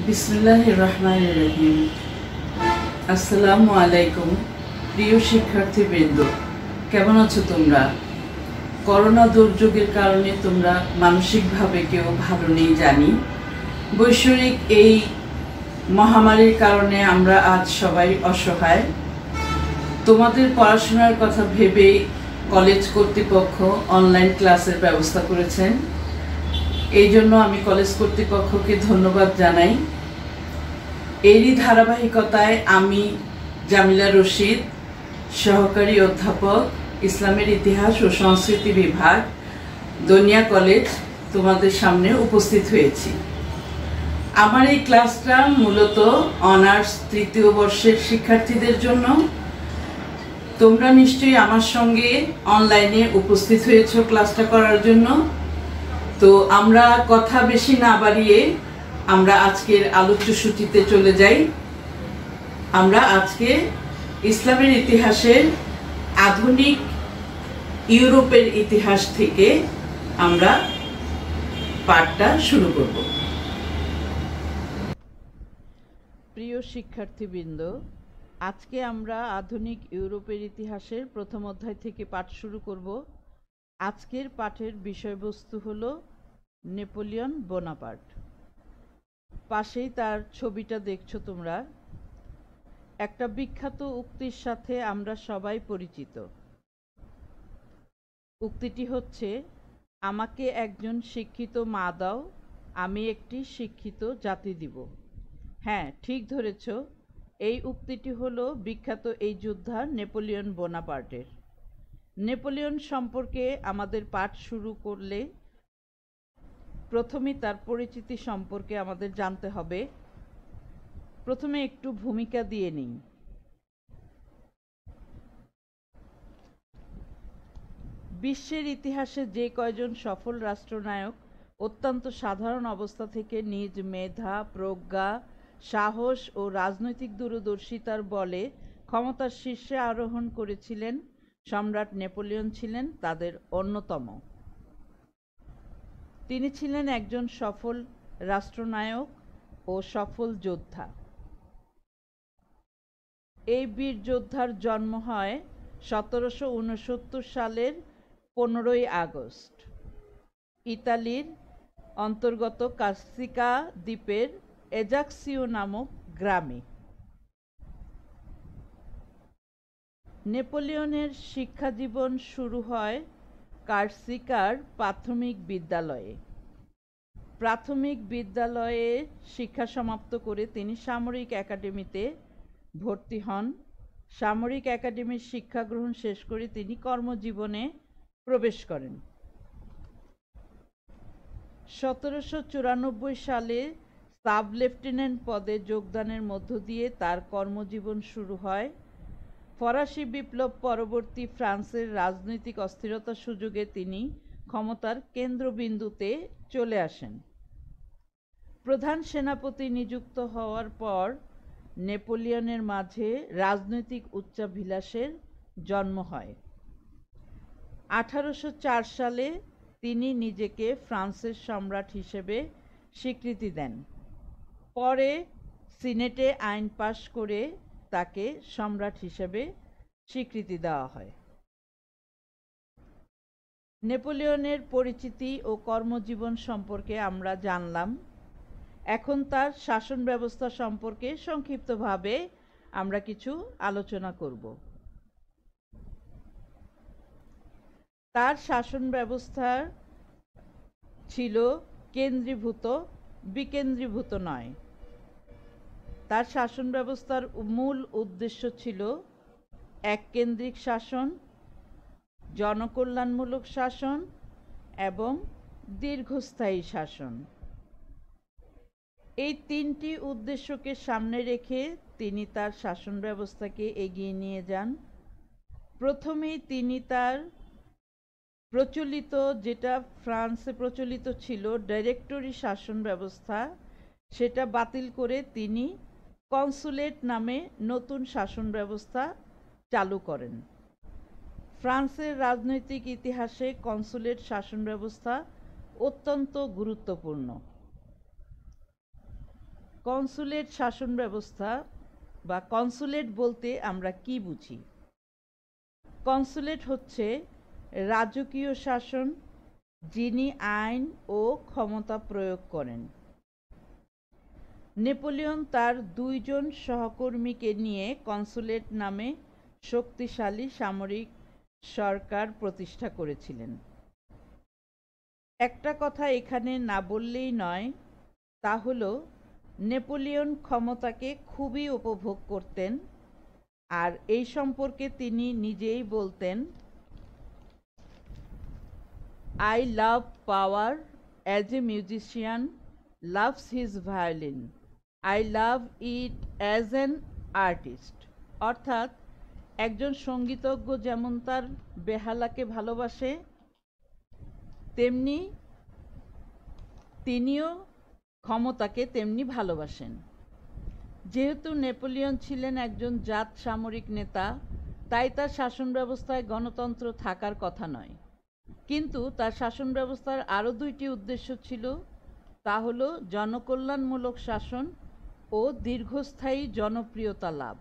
বিসমিল্লাহির রহমানির রহিম। আসসালামু আলাইকুম প্রিয় শিক্ষার্থীবৃন্দ, কেমন আছো তোমরা? করোনা দুর্যোগের কারণে তোমরা মানসিকভাবে কেউ ভালো নেই জানি। বৈশ্বিক এই মহামারীর কারণে আমরা আজ সবাই অসহায়। তোমাদের পড়াশোনার কথা ভেবেই কলেজ কর্তৃপক্ষ অনলাইন ক্লাসের ব্যবস্থা করেছেন। এই জন্য আমি কলেজ কর্তৃপক্ষকে ধন্যবাদ জানাই। এরই ধারাবাহিকতায় আমি জামিলা রশিদ, সহকারী অধ্যাপক, ইসলামের ইতিহাস ও সংস্কৃতি বিভাগ, দনিয়া কলেজ, তোমাদের সামনে উপস্থিত হয়েছি। আমার এই ক্লাসটা মূলত অনার্স তৃতীয় বর্ষের শিক্ষার্থীদের জন্য। তোমরা নিশ্চয়ই আমার সঙ্গে অনলাইনে উপস্থিত হয়েছো ক্লাসটা করার জন্য। তো আমরা কথা বেশি না বাড়িয়ে আমরা আজকের আলোচ্য সূচিতে চলে যাই। আমরা আজকে ইসলামের ইতিহাসের আধুনিক ইউরোপের ইতিহাস থেকে আমরা পাঠটা শুরু করব। প্রিয় শিক্ষার্থীবৃন্দ, আজকে আমরা আধুনিক ইউরোপের ইতিহাসের প্রথম অধ্যায় থেকে পাঠ শুরু করব। আজকের পাঠের বিষয়বস্তু হলো নেপোলিয়ন বোনাপার্ট। পাশেই তার ছবিটা দেখছো তোমরা। একটা বিখ্যাত উক্তির সাথে আমরা সবাই পরিচিত। উক্তিটি হচ্ছে, আমাকে একজন শিক্ষিত মা দাও, আমি একটি শিক্ষিত জাতি দিব। হ্যাঁ, ঠিক ধরেছ, এই উক্তিটি হলো বিখ্যাত এই যোদ্ধা নেপোলিয়ন বোনাপার্টের। নেপোলিয়ন সম্পর্কে আমাদের পাঠ শুরু করলে প্রথমেই তার পরিচিতি সম্পর্কে আমাদের জানতে হবে। প্রথমে একটু ভূমিকা দিয়ে নিই। বিশ্বের ইতিহাসে যে কয়জন সফল রাষ্ট্রনায়ক অত্যন্ত সাধারণ অবস্থা থেকে নিজ মেধা, প্রজ্ঞা, সাহস ও রাজনৈতিক দূরদর্শিতার বলে ক্ষমতার শীর্ষে আরোহণ করেছিলেন, সম্রাট নেপোলিয়ন ছিলেন তাদের অন্যতম। তিনি ছিলেন একজন সফল রাষ্ট্রনায়ক ও সফল যোদ্ধা। এই বীর যোদ্ধার জন্ম হয় 1769 সালের 15ই আগস্ট ইতালির অন্তর্গত কার্সিকা দ্বীপের এজাক্সিও নামক গ্রামে। নেপোলিয়নের শিক্ষাজীবন শুরু হয় কার্সিকার প্রাথমিক বিদ্যালয়ে। প্রাথমিক বিদ্যালয়ে শিক্ষা সমাপ্ত করে তিনি সামরিক একাডেমিতে ভর্তি হন। সামরিক একাডেমির শিক্ষা গ্রহণ শেষ করে তিনি কর্মজীবনে প্রবেশ করেন। 1794 সালে সাব লেফটেন্যান্ট পদে যোগদানের মধ্য দিয়ে তার কর্মজীবন শুরু হয়। ফরাসি বিপ্লব পরবর্তী ফ্রান্সের রাজনৈতিক অস্থিরতার সুযোগে তিনি ক্ষমতার কেন্দ্রবিন্দুতে চলে আসেন। প্রধান সেনাপতি নিযুক্ত হওয়ার পর নেপোলিয়নের মাঝে রাজনৈতিক উচ্চাভিলাষের জন্ম হয়। 1804 সালে তিনি নিজেকে ফ্রান্সের সম্রাট হিসেবে স্বীকৃতি দেন। পরে সিনেটে আইন পাশ করে তাকে সম্রাট হিসেবে স্বীকৃতি দেওয়া হয়। নেপোলিয়নের পরিচিতি ও কর্মজীবন সম্পর্কে আমরা জানলাম। এখন তার শাসন ব্যবস্থা সম্পর্কে সংক্ষিপ্তভাবে আমরা কিছু আলোচনা করব। তার শাসন ব্যবস্থা ছিল কেন্দ্রীভূত, বিকেন্দ্রীভূত নয়। তার শাসন ব্যবস্থার মূল উদ্দেশ্য ছিল এককেন্দ্রিক শাসন, জনকল্যাণমূলক শাসন এবং দীর্ঘস্থায়ী শাসন। এই তিনটি উদ্দেশ্যকে সামনে রেখে তিনি তার শাসন ব্যবস্থাকে এগিয়ে নিয়ে যান। প্রথমেই তিনি তার প্রচলিত, যেটা ফ্রান্সে প্রচলিত ছিল ডাইরেক্টরি শাসন ব্যবস্থা, সেটা বাতিল করে তিনি কনসুলেট নামে নতুন শাসন ব্যবস্থা চালু করেন। ফ্রান্সের রাজনৈতিক ইতিহাসে কনসুলেট শাসন ব্যবস্থা অত্যন্ত গুরুত্বপূর্ণ। কনসুলেট শাসন ব্যবস্থা বা কনসুলেট বলতে আমরা কি বুঝি? কনসুলেট হচ্ছে রাজকীয় শাসন, যিনি আইন ও ক্ষমতা প্রয়োগ করেন। নেপোলিয়ন তার ২ জন সহকর্মীকে নিয়ে কনসুলেট নামে শক্তিশালী সামরিক সরকার প্রতিষ্ঠা করেছিলেন। একটা কথা এখানে না বললেই নয়, তা হলো নেপোলিয়ন ক্ষমতাকে খুবই উপভোগ করতেন, আর এই সম্পর্কে তিনি নিজেই বলতেন, "I love power as a musician loves his violin. I love it as an artist." অর্থাৎ একজন সঙ্গীতজ্ঞ যেমন তার বেহালাকে ভালোবাসে, তেমনি তিনিও ক্ষমতাকে তেমনি ভালোবাসেন। যেহেতু নেপোলিয়ন ছিলেন একজন জাত সামরিক নেতা, তাই তার শাসন ব্যবস্থায় গণতন্ত্র থাকার কথা নয়। কিন্তু তার শাসন ব্যবস্থার আরও ২টি উদ্দেশ্য ছিল, তা হলো জনকল্যাণমূলক শাসন ও দীর্ঘস্থায়ী জনপ্রিয়তা লাভ।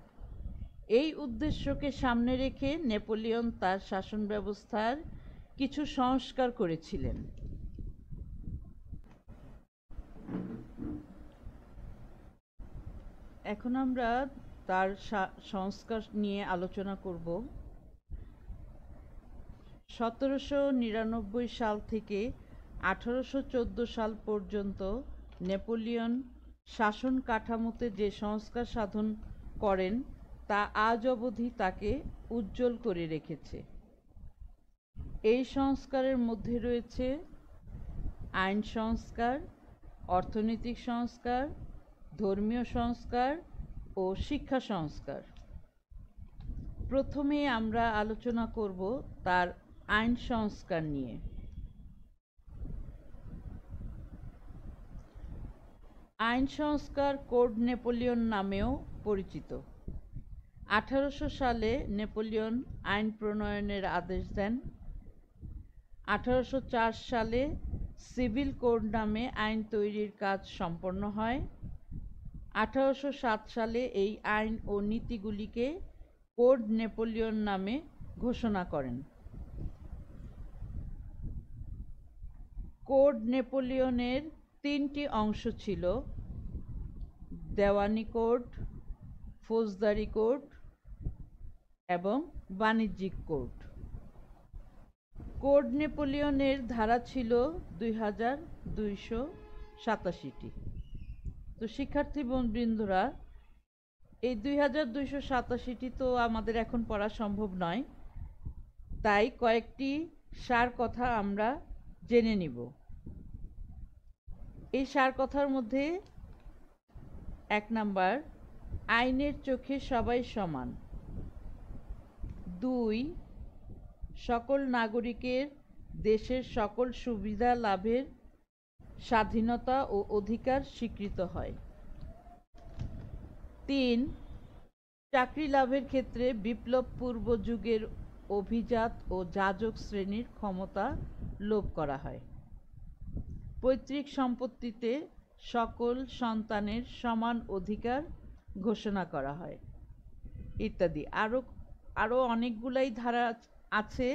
এই উদ্দেশ্যকে সামনে রেখে নেপোলিয়ন তার শাসন ব্যবস্থার কিছু সংস্কার করেছিলেন। এখন আমরা তার সংস্কার নিয়ে আলোচনা করব। ১৭৯৯ সাল থেকে ১৮১৪ সাল পর্যন্ত নেপোলিয়ন শাসন কাঠামোতে যে সংস্কার সাধন করেন তা আজ অবধি তাকে উজ্জ্বল করে রেখেছে। এই সংস্কারের মধ্যে রয়েছে আইন সংস্কার, অর্থনৈতিক সংস্কার, ধর্মীয় সংস্কার ও শিক্ষা সংস্কার। প্রথমে আমরা আলোচনা করব তার আইন সংস্কার নিয়ে। আইন সংস্কার কোড নেপোলিয়ন নামেও পরিচিত। ১৮০০ সালে নেপোলিয়ন আইন প্রণয়নের আদেশ দেন। ১৮০৪ সালে সিভিল কোড নামে আইন তৈরির কাজ সম্পন্ন হয়। ১৮০৭ সালে এই আইন ও নীতিগুলিকে কোড নেপোলিয়ন নামে ঘোষণা করেন। কোড নেপোলিয়নের ৩টি অংশ ছিল: দেওয়ানি কোড, ফৌজদারি কোড এবং বাণিজ্যিক কোড। কোড নেপোলিয়নের ধারা ছিল ২২৮৭টি। তো শিক্ষার্থী বৃন্দরা, এই ২২৮৭টি তো আমাদের এখন পড়া সম্ভব নয়, তাই কয়েকটি সার কথা আমরা জেনে নিব। এই সার কথার মধ্যে ১ নাম্বার, আইনের চোখে সবাই সমান। ২, সকল নাগরিকের দেশের সকল সুবিধা লাভের স্বাধীনতা ও অধিকার স্বীকৃত হয়। ৩, চাকরি লাভের ক্ষেত্রে বিপ্লব পূর্ব যুগের অভিজাত ও যাজক শ্রেণীর ক্ষমতা লোপ করা হয়। পৈতৃক সম্পত্তিতে সকল সন্তানের সমান অধিকার ঘোষণা করা হয়, ইত্যাদি। আরও অনেকগুলাই ধারা আছে।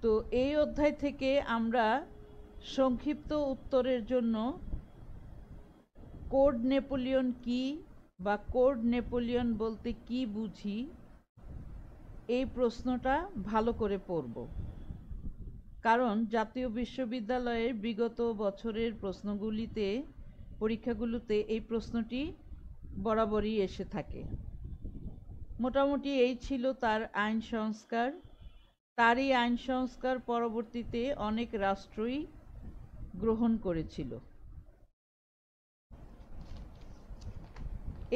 তো এই অধ্যায় থেকে আমরা সংক্ষিপ্ত উত্তরের জন্য কোড নেপোলিয়ন কি বা কোড নেপোলিয়ন বলতে কি বুঝি, এই প্রশ্নটা ভালো করে পড়ব। কারণ জাতীয় বিশ্ববিদ্যালয়ের বিগত বছরের পরীক্ষাগুলোতে এই প্রশ্নটি বরাবরই এসে থাকে। মোটামুটি এই ছিল তার আইন সংস্কার। তার এই আইন সংস্কার পরবর্তীতে অনেক রাষ্ট্রই গ্রহণ করেছিল।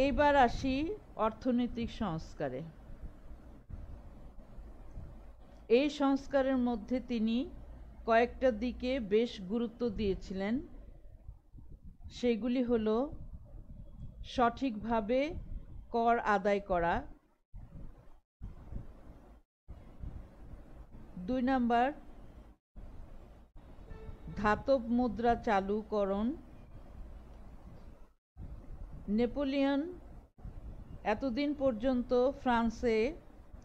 এইবার আসি অর্থনৈতিক সংস্কারে। এই সংস্কারের মধ্যে তিনি কয়েকটা দিকে বেশ গুরুত্ব দিয়েছিলেন। সেগুলি হলো সঠিকভাবে কর আদায় করা, ২ নাম্বার ধাতব মুদ্রা চালুকরণ, নেপোলিয়ন এতদিন পর্যন্ত ফ্রান্সে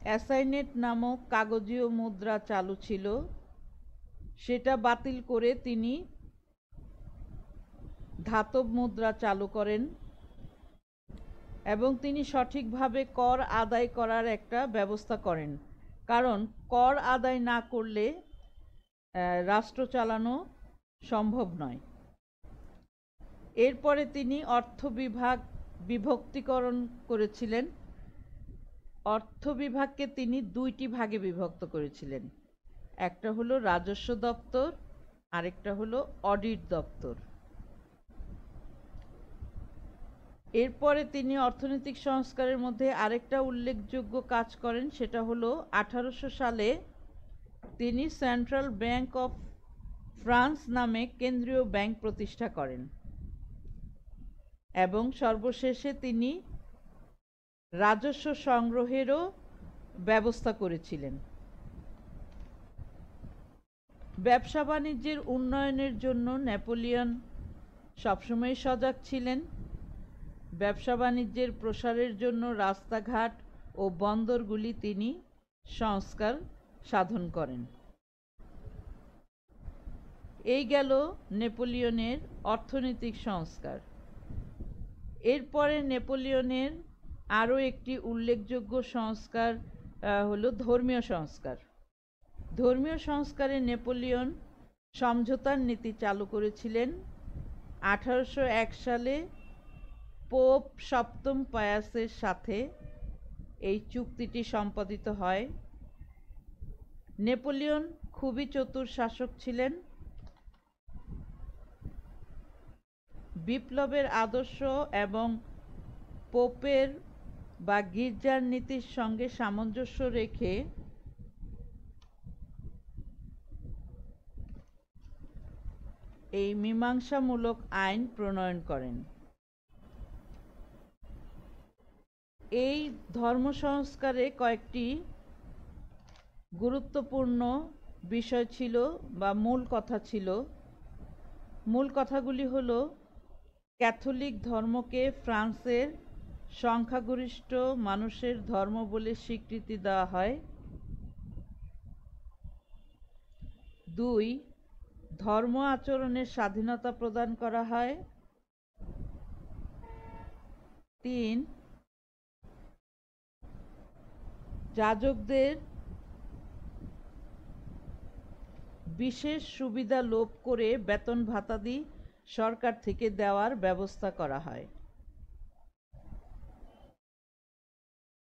অ্যাসাইনেট নামক কাগজীয় মুদ্রা চালু ছিল, সেটা বাতিল করে তিনি ধাতব মুদ্রা চালু করেন এবং তিনি সঠিকভাবে কর আদায় করার একটা ব্যবস্থা করেন। কারণ কর আদায় না করলে রাষ্ট্র চালানো সম্ভব নয়। এরপরে তিনি অর্থ বিভক্তিকরণ করেছিলেন। অর্থ বিভাগকে তিনি দুইটি ভাগে বিভক্ত করেছিলেন, একটা হলো রাজস্ব দপ্তর, আরেকটা হলো অডিট দপ্তর। এরপরে তিনি অর্থনৈতিক সংস্কারের মধ্যে আরেকটা উল্লেখযোগ্য কাজ করেন, সেটা হলো 1800 সালে তিনি সেন্ট্রাল ব্যাংক অফ ফ্রান্স নামে কেন্দ্রীয় ব্যাংক প্রতিষ্ঠা করেন এবং সর্বশেষে তিনি রাজস্ব সংগ্রহেরও ব্যবস্থা করেছিলেন। ব্যবসা বাণিজ্যের উন্নয়নের জন্য নেপোলিয়ন সবসময় সজাগ ছিলেন। ব্যবসা বাণিজ্যের প্রসারের জন্য রাস্তাঘাট ও বন্দরগুলি তিনি সংস্কার সাধন করেন। এই গেল নেপোলিয়নের অর্থনৈতিক সংস্কার। এরপরে নেপোলিয়নের আরও একটি উল্লেখযোগ্য সংস্কার হলো ধর্মীয় সংস্কার। ধর্মীয় সংস্কারে নেপোলিয়ন সমঝোতার নীতি চালু করেছিলেন। 1801 সালে পোপ সপ্তম পায়াসের সাথে এই চুক্তিটি সম্পাদিত হয়। নেপোলিয়ন খুবই চতুর শাসক ছিলেন। বিপ্লবের আদর্শ এবং পোপের বা গির্জার নীতির সঙ্গে সামঞ্জস্য রেখে এই মীমাংসামূলক আইন প্রণয়ন করেন। এই ধর্ম সংস্কারে কয়েকটি গুরুত্বপূর্ণ বিষয় ছিল বা মূল কথা ছিল। মূল কথাগুলি হলো, ক্যাথলিক ধর্মকে ফ্রান্সের সংখ্যাগরিষ্ঠ মানুষের ধর্ম বলে স্বীকৃতি দেওয়া হয়। 2, ধর্ম আচরণের স্বাধীনতা প্রদান করা হয়। 3, যাজকদের বিশেষ সুবিধা লোপ করে বেতন ভাতাদি সরকার থেকে দেওয়ার ব্যবস্থা করা হয়।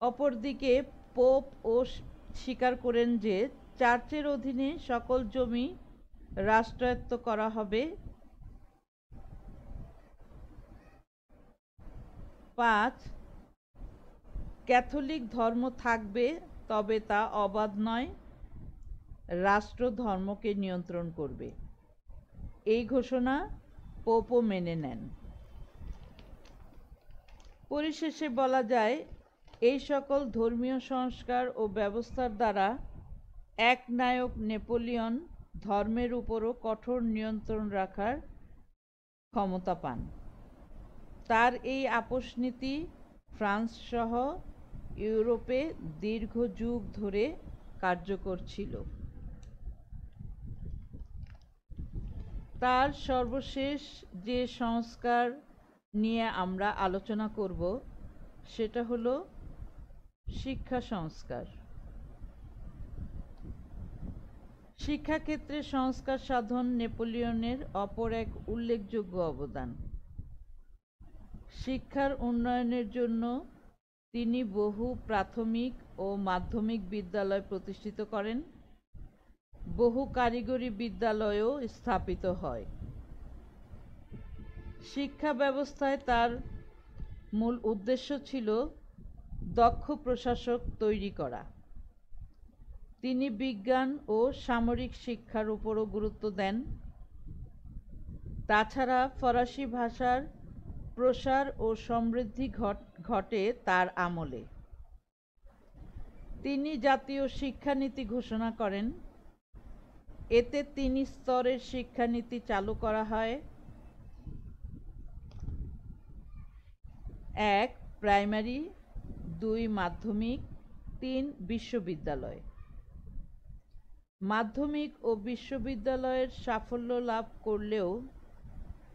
অপরদিকে পোপ স্বীকার করেন যে চার্চের অধীনে সকল জমি রাষ্ট্রায়ত্ত করা হবে। 5, ক্যাথলিক ধর্ম থাকবে, তবে তা অবাধ নয়, রাষ্ট্র ধর্মকে নিয়ন্ত্রণ করবে। এই ঘোষণা পোপও মেনে নেন। পরিশেষে বলা যায়, এই সকল ধর্মীয় সংস্কার ও ব্যবস্থার দ্বারা একনায়ক নেপোলিয়ন ধর্মের উপরও কঠোর নিয়ন্ত্রণ রাখার ক্ষমতা পান। তার এই আপোষ নীতি ফ্রান্স সহ ইউরোপে দীর্ঘ যুগ ধরে কার্যকর ছিল। তার সর্বশেষ যে সংস্কার নিয়ে আমরা আলোচনা করব সেটা হলো শিক্ষা সংস্কার। শিক্ষাক্ষেত্রে সংস্কার সাধন নেপোলিয়নের অপর এক উল্লেখযোগ্য অবদান। শিক্ষার উন্নয়নের জন্য তিনি বহু প্রাথমিক ও মাধ্যমিক বিদ্যালয় প্রতিষ্ঠিত করেন। বহু কারিগরি বিদ্যালয়ও স্থাপিত হয়। শিক্ষা ব্যবস্থায় তার মূল উদ্দেশ্য ছিল দক্ষ প্রশাসক তৈরি করা। তিনি বিজ্ঞান ও সামরিক শিক্ষার উপরও গুরুত্ব দেন। তাছাড়া ফরাসি ভাষার প্রসার ও সমৃদ্ধি ঘটে তার আমলে। তিনি জাতীয় শিক্ষানীতি ঘোষণা করেন। এতে 3 স্তরের শিক্ষানীতি চালু করা হয়। 1 প্রাইমারি, 2 মাধ্যমিক, 3 বিশ্ববিদ্যালয়। মাধ্যমিক ও বিশ্ববিদ্যালয়ের সাফল্য লাভ করলেও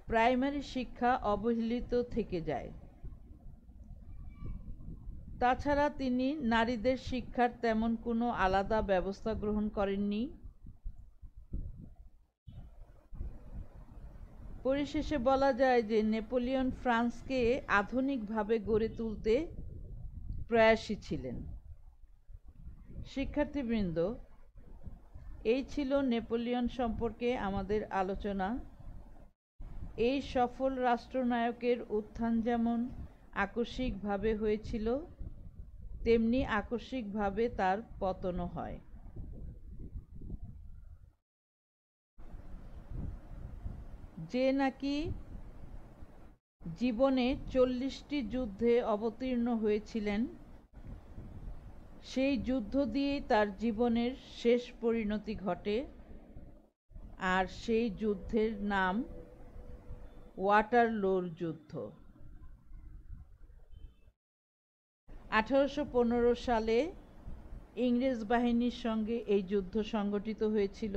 প্রাইমারি শিক্ষা অবহেলিত থেকে যায়। তাছাড়া তিনি নারীদের শিক্ষার তেমন কোনো আলাদা ব্যবস্থা গ্রহণ করেননি। পরিশেষে বলা যায় যে নেপোলিয়ন ফ্রান্সকে আধুনিকভাবে গড়ে তুলতে প্রয়াসী ছিলেন। শিক্ষার্থীবৃন্দ, এই ছিল নেপোলিয়ন সম্পর্কে আমাদের আলোচনা। এই সফল রাষ্ট্রনায়কের উত্থান যেমন আকস্মিকভাবে হয়েছিল, তেমনি আকস্মিকভাবে তার পতনও হয়। যে নাকি জীবনে 40টি যুদ্ধে অবতীর্ণ হয়েছিলেন, সেই যুদ্ধ দিয়েই তার জীবনের শেষ পরিণতি ঘটে, আর সেই যুদ্ধের নাম ওয়াটারলুর যুদ্ধ। 1815 সালে ইংরেজ বাহিনীর সঙ্গে এই যুদ্ধ সংগঠিত হয়েছিল।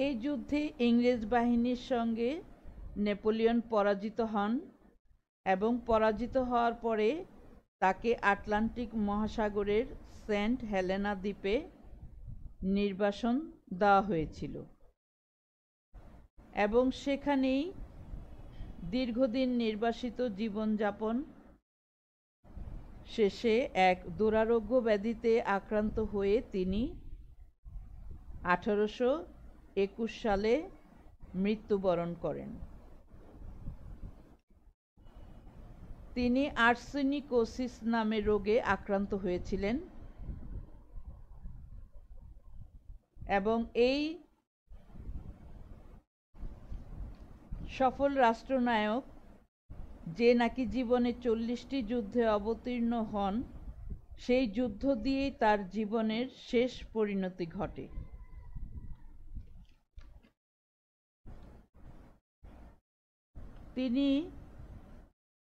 এই যুদ্ধে ইংরেজ বাহিনীর সঙ্গে নেপোলিয়ন পরাজিত হন এবং পরাজিত হওয়ার পরে তাকে আটলান্টিক মহাসাগরের সেন্ট হেলেনা দ্বীপে নির্বাসন দেওয়া হয়েছিল এবং সেখানেই দীর্ঘদিন নির্বাসিত জীবনযাপন শেষে এক দুরারোগ্য ব্যাধিতে আক্রান্ত হয়ে তিনি 1821 সালে মৃত্যুবরণ করেন। তিনি আর্সেনিকোসিস নামে রোগে আক্রান্ত হয়েছিলেন এবং এই সফল রাষ্ট্রনায়ক, যে নাকি জীবনে 40টি যুদ্ধে অবতীর্ণ হন, সেই যুদ্ধ দিয়েই তার জীবনের শেষ পরিণতি ঘটে। তিনি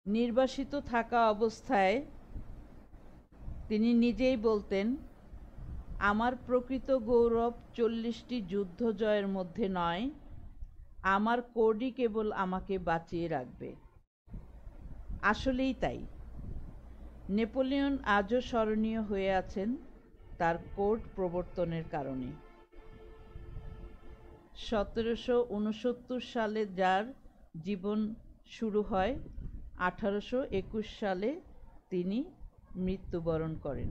নির্বাসিত থাকা অবস্থায় তিনি নিজেই বলতেন, আমার প্রকৃত গৌরব 40টি যুদ্ধ জয়ের মধ্যে নয়, আমার কোডই কেবল আমাকে বাঁচিয়ে রাখবে। আসলেই তাই, নেপোলিয়ন আজও স্মরণীয় হয়ে আছেন তার কোড প্রবর্তনের কারণে। 1769 সালে যার জীবন শুরু হয়, 1821 সালে তিনি মৃত্যুবরণ করেন।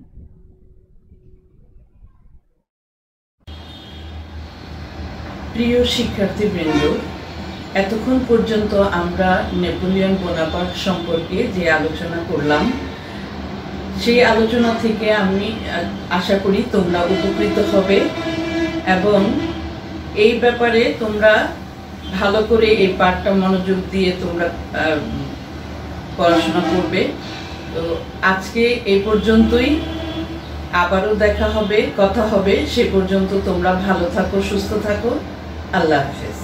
প্রিয় শিক্ষার্থীবৃন্দ, এতক্ষণ পর্যন্ত আমরা নেপোলিয়ন বোনাপার্ট সম্পর্কে যে আলোচনা করলাম, সেই আলোচনা থেকে আমি আশা করি তোমরা উপকৃত হবে এবং এই ব্যাপারে তোমরা ভালো করে এই পাঠটা মনোযোগ দিয়ে তোমরা পড়াশোনা করবে। তো আজকে এই পর্যন্তই, আবারও দেখা হবে, কথা হবে। সে পর্যন্ত তোমরা ভালো থাকো, সুস্থ থাকো। আল্লাহ হাফেজ।